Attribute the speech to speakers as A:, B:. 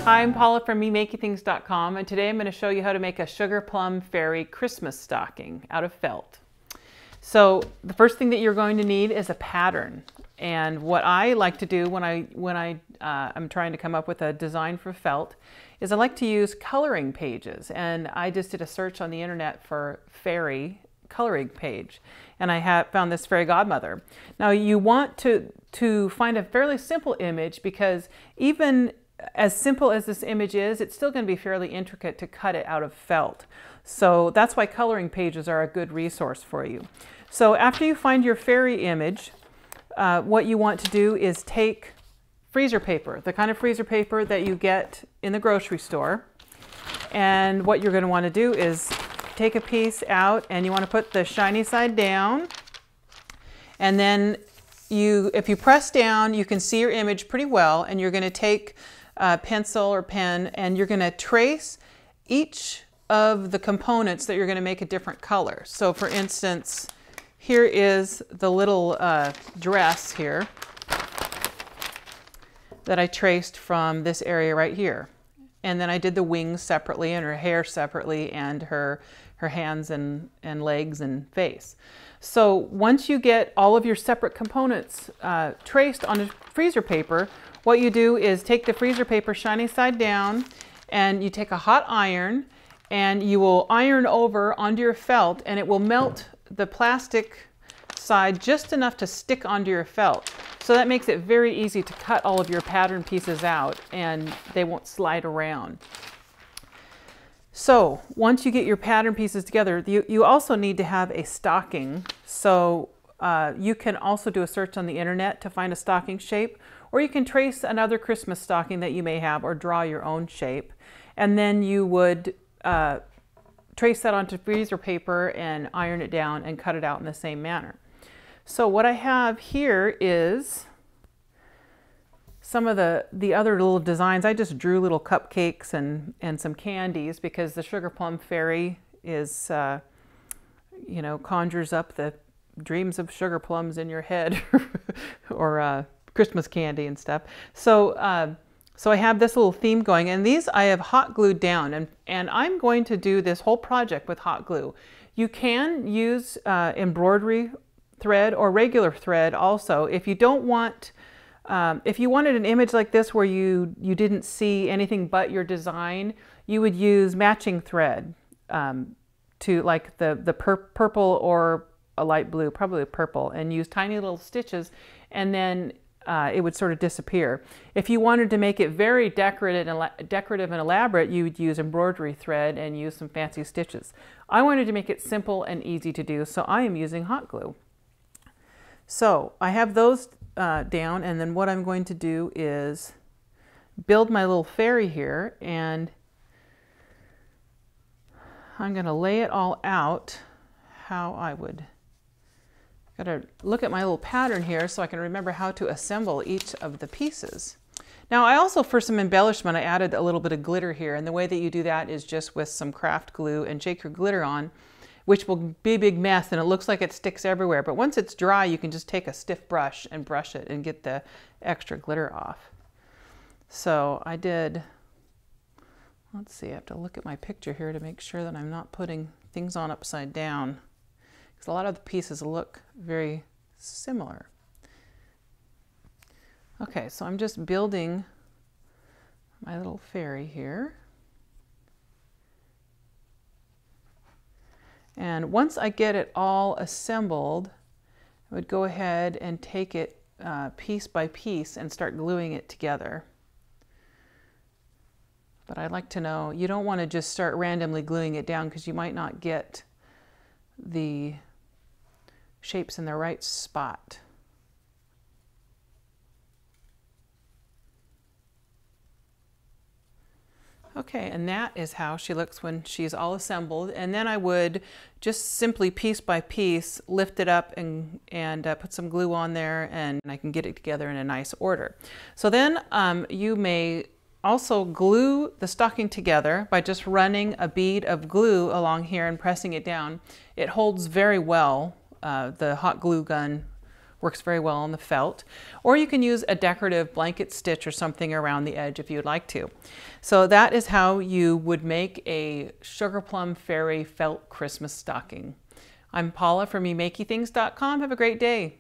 A: Hi, I'm Paula from memakingthings.com, and today I'm going to show you how to make a sugar plum fairy Christmas stocking out of felt. So the first thing that you're going to need is a pattern. And what I like to do when I'm trying to come up with a design for felt is I like to use coloring pages. And I just did a search on the internet for fairy coloring page, and I found this fairy godmother. Now you want to find a fairly simple image, because even as simple as this image is, it's still going to be fairly intricate to cut it out of felt. So that's why coloring pages are a good resource for you. So after you find your fairy image, what you want to do is take freezer paper, the kind of freezer paper that you get in the grocery store. And what you're going to want to do is take a piece out, and you want to put the shiny side down. And then if you press down, you can see your image pretty well, and you're going to take a pencil or pen, and you're going to trace each of the components that you're going to make a different color. So for instance, here is the little dress here that I traced from this area right here. And then I did the wings separately, and her hair separately, and her hands and legs and face. So once you get all of your separate components traced on a freezer paper, what you do is take the freezer paper shiny side down, and you take a hot iron, and you will iron over onto your felt, and it will melt the plastic side just enough to stick onto your felt. So that makes it very easy to cut all of your pattern pieces out, and they won't slide around. So once you get your pattern pieces together, you also need to have a stocking. So you can also do a search on the internet to find a stocking shape, or you can trace another Christmas stocking that you may have, or draw your own shape. And then you would trace that onto freezer paper and iron it down and cut it out in the same manner. So what I have here is some of the other little designs. I just drew little cupcakes and some candies, because the sugar plum fairy is, you know, conjures up the dreams of sugar plums in your head or Christmas candy and stuff. So so I have this little theme going, and these I have hot glued down, and I'm going to do this whole project with hot glue. You can use embroidery thread or regular thread also. If you don't want, if you wanted an image like this where you didn't see anything but your design, you would use matching thread to like the purple or a light blue, probably purple, and use tiny little stitches, and then it would sort of disappear. If you wanted to make it very decorative and elaborate, you would use embroidery thread and use some fancy stitches. I wanted to make it simple and easy to do, so I am using hot glue. So I have those down, and then what I'm going to do is build my little fairy here, and I'm going to lay it all out how I would. Got to look at my little pattern here so I can remember how to assemble each of the pieces. Now I also, for some embellishment, I added a little bit of glitter here, and the way that you do that is just with some craft glue and shake your glitter on, which will be a big mess, and it looks like it sticks everywhere. But once it's dry, you can just take a stiff brush and brush it and get the extra glitter off. So I did, let's see, I have to look at my picture here to make sure that I'm not putting things on upside down, because a lot of the pieces look very similar. Okay, so I'm just building my little fairy here. And once I get it all assembled, I would go ahead and take it piece by piece and start gluing it together. But I'd like to know, you don't want to just start randomly gluing it down, because you might not get the shapes in the right spot. Okay, and that is how she looks when she's all assembled. And then I would just simply piece by piece lift it up and put some glue on there, and I can get it together in a nice order. So then you may also glue the stocking together by just running a bead of glue along here and pressing it down. It holds very well. The hot glue gun Works very well on the felt. Or you can use a decorative blanket stitch or something around the edge if you'd like to. So that is how you would make a sugar plum fairy felt Christmas stocking. I'm Paula from youmakeythings.com. Have a great day.